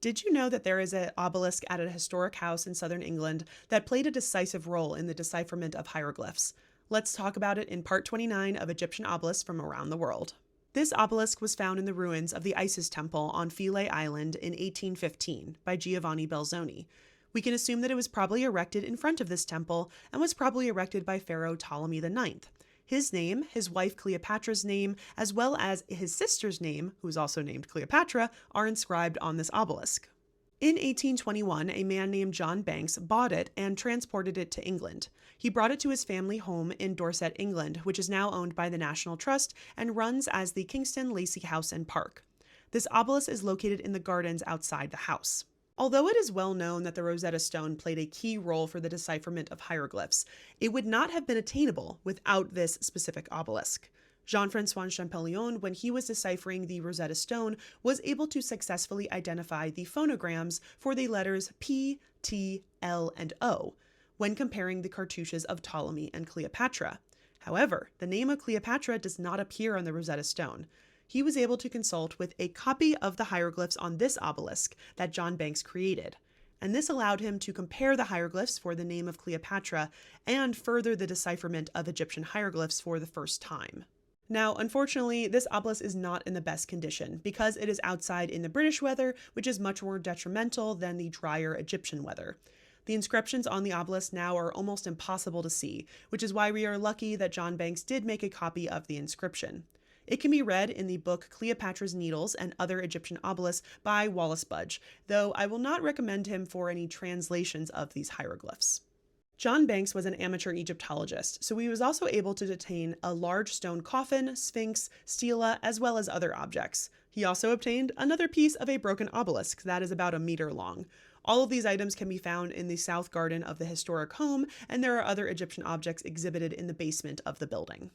Did you know that there is an obelisk at a historic house in southern England that played a decisive role in the decipherment of hieroglyphs? Let's talk about it in part 29 of Egyptian obelisks from around the world. This obelisk was found in the ruins of the Isis Temple on Philae Island in 1815 by Giovanni Belzoni. We can assume that it was probably erected in front of this temple and was probably erected by Pharaoh Ptolemy IX. His name, his wife Cleopatra's name, as well as his sister's name, who is also named Cleopatra, are inscribed on this obelisk. In 1821, a man named John Banks bought it and transported it to England. He brought it to his family home in Dorset, England, which is now owned by the National Trust and runs as the Kingston, Lacey House and Park. This obelisk is located in the gardens outside the house. Although it is well known that the Rosetta Stone played a key role for the decipherment of hieroglyphs, it would not have been attainable without this specific obelisk. Jean-François Champollion, when he was deciphering the Rosetta Stone, was able to successfully identify the phonograms for the letters P, T, L, and O when comparing the cartouches of Ptolemy and Cleopatra. However, the name of Cleopatra does not appear on the Rosetta Stone. He was able to consult with a copy of the hieroglyphs on this obelisk that John Banks created, and this allowed him to compare the hieroglyphs for the name of Cleopatra and further the decipherment of Egyptian hieroglyphs for the first time. Now, unfortunately, this obelisk is not in the best condition because it is outside in the British weather, which is much more detrimental than the drier Egyptian weather. The inscriptions on the obelisk now are almost impossible to see, which is why we are lucky that John Banks did make a copy of the inscription. It can be read in the book Cleopatra's Needles and Other Egyptian Obelisks by Wallace Budge, though I will not recommend him for any translations of these hieroglyphs. John Banks was an amateur Egyptologist, so he was also able to detain a large stone coffin, sphinx, stela, as well as other objects. He also obtained another piece of a broken obelisk that is about a meter long. All of these items can be found in the south garden of the historic home, and there are other Egyptian objects exhibited in the basement of the building.